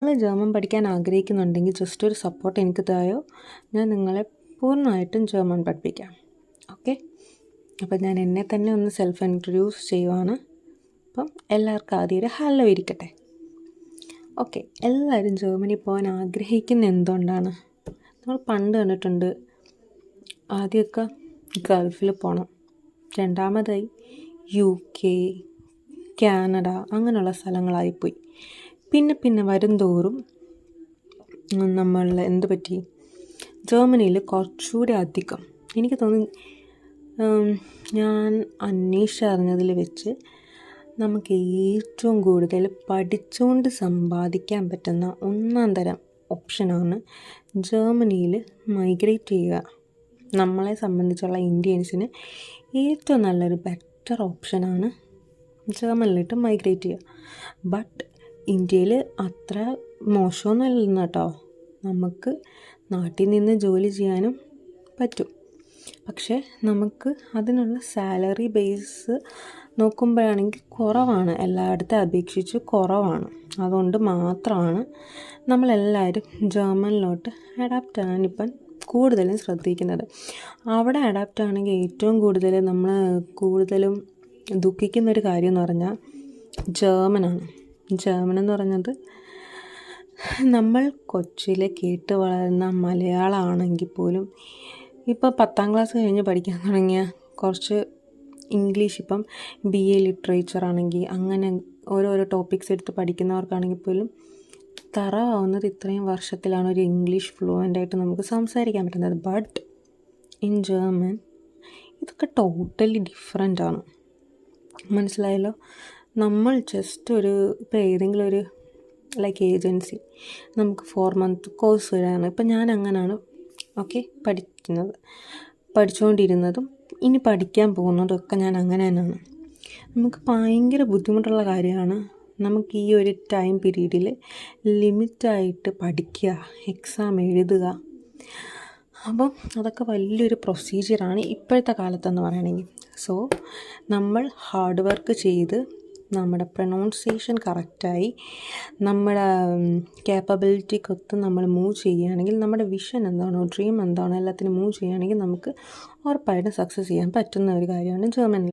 നിങ്ങൾ ജർമ്മൻ പഠിക്കാൻ ആഗ്രഹിക്കുന്നുണ്ടെങ്കിൽ ജസ്റ്റ് ഒരു സപ്പോർട്ട് എനിക്ക് തായോ, ഞാൻ നിങ്ങളെ പൂർണ്ണമായിട്ടും ജർമ്മൻ പഠിപ്പിക്കാം. ഓക്കെ, അപ്പം ഞാൻ എന്നെ തന്നെ ഒന്ന് സെൽഫ് ഇൻട്രൊഡ്യൂസ് ചെയ്യുവാണ്. അപ്പം എല്ലാവർക്കും ആദ്യം ഒരു ഹലോ ഇരിക്കട്ടെ. ഓക്കെ, എല്ലാവരും ജർമ്മനി പോകാൻ ആഗ്രഹിക്കുന്ന എന്തുകൊണ്ടാണ്? നമ്മൾ പണ്ട് കണ്ടിട്ടുണ്ട്, ആദ്യമൊക്കെ ഗൾഫിൽ പോകണം, രണ്ടാമതായി UK, കാനഡ അങ്ങനെയുള്ള സ്ഥലങ്ങളായിപ്പോയി. പിന്നെ വരും തോറും നമ്മൾ എന്ത് പറ്റി, ജർമ്മനിയിൽ കുറച്ചുകൂടി അധികം എനിക്ക് തോന്നി, ഞാൻ അന്വേഷിച്ചറിഞ്ഞതിൽ വെച്ച് നമുക്ക് ഏറ്റവും കൂടുതൽ പഠിച്ചുകൊണ്ട് സമ്പാദിക്കാൻ പറ്റുന്ന ഒന്നാം തരം ഓപ്ഷനാണ് ജർമ്മനിയിൽ മൈഗ്രേറ്റ് ചെയ്യുക. നമ്മളെ സംബന്ധിച്ചുള്ള ഇന്ത്യൻസിന് ഏറ്റവും നല്ലൊരു ബെറ്റർ ഓപ്ഷനാണ് ജർമ്മനിലിട്ട് മൈഗ്രേറ്റ് ചെയ്യുക. ബട്ട് ഇന്ത്യയിൽ അത്ര മോശമൊന്നുമല്ല കേട്ടോ. നമുക്ക് നാട്ടിൽ നിന്ന് ജോലി ചെയ്യാനും പറ്റും. പക്ഷേ നമുക്ക് അതിനുള്ള സാലറി ബേസ് നോക്കുമ്പോഴാണെങ്കിൽ കുറവാണ്, എല്ലായിടത്തെ അപേക്ഷിച്ച് കുറവാണ്. അതുകൊണ്ട് മാത്രമാണ് നമ്മളെല്ലാവരും ജർമ്മനിലോട്ട് അഡാപ്റ്റ് ആകാനിപ്പം കൂടുതലും ശ്രദ്ധിക്കുന്നത്. അവിടെ അഡാപ്റ്റ് ആണെങ്കിൽ ഏറ്റവും കൂടുതലും ദുഃഖിക്കുന്നൊരു കാര്യം എന്ന് പറഞ്ഞാൽ ജർമ്മനാണ്. ജർമ്മൻ എന്ന് പറഞ്ഞത് നമ്മൾ കൊച്ചിയിൽ കേട്ട് വളരുന്ന മലയാളമാണെങ്കിൽ പോലും ഇപ്പോൾ 10ാം ക്ലാസ് കഴിഞ്ഞ് പഠിക്കാൻ തുടങ്ങിയ കുറച്ച് ഇംഗ്ലീഷ്, ഇപ്പം BA ലിറ്ററേച്ചർ ആണെങ്കിൽ അങ്ങനെ ഓരോരോ ടോപ്പിക്സ് എടുത്ത് പഠിക്കുന്നവർക്കാണെങ്കിൽ പോലും തറവാവുന്നത് ഇത്രയും വർഷത്തിലാണ് ഒരു ഇംഗ്ലീഷ് ഫ്ലുവൻ്റായിട്ട് നമുക്ക് സംസാരിക്കാൻ പറ്റുന്നത്. ബട്ട് ഇൻ ജർമ്മൻ ഇതൊക്കെ ടോട്ടലി ഡിഫറെൻ്റ് ആണ്. മനസ്സിലായല്ലോ? നമ്മൾ ജസ്റ്റ് ഇപ്പോൾ ഏതെങ്കിലും ഒരു ലൈക്ക് ഏജൻസി നമുക്ക് 4 month കോഴ്സ് വരാണ്. ഇപ്പം ഞാൻ അങ്ങനെയാണ് പഠിച്ചുകൊണ്ടിരുന്നതും ഇനി പഠിക്കാൻ പോകുന്നതും ഒക്കെ ഞാൻ അങ്ങനെ തന്നെയാണ്. നമുക്ക് ഭയങ്കര ബുദ്ധിമുട്ടുള്ള കാര്യമാണ് നമുക്ക് ഈ ഒരു ടൈം പീരീഡിൽ ലിമിറ്റായിട്ട് പഠിക്കുക, എക്സാം എഴുതുക. അപ്പം അതൊക്കെ വലിയൊരു പ്രൊസീജിയറാണ് ഇപ്പോഴത്തെ കാലത്തെന്ന് പറയുകയാണെങ്കിൽ. സോ നമ്മൾ ഹാർഡ് വർക്ക് ചെയ്ത് നമ്മുടെ പ്രൊനൗൺസിയേഷൻ കറക്റ്റായി നമ്മുടെ കേപ്പബിലിറ്റിക്കൊത്ത് നമ്മൾ മൂവ് ചെയ്യുകയാണെങ്കിൽ, നമ്മുടെ വിഷൻ എന്താണോ, ഡ്രീം എന്താണോ, എല്ലാത്തിനും മൂവ് ചെയ്യുകയാണെങ്കിൽ നമുക്ക് ഉറപ്പായിട്ടും സക്സസ് ചെയ്യാൻ പറ്റുന്ന ഒരു കാര്യമാണ് ജർമ്മനിൽ.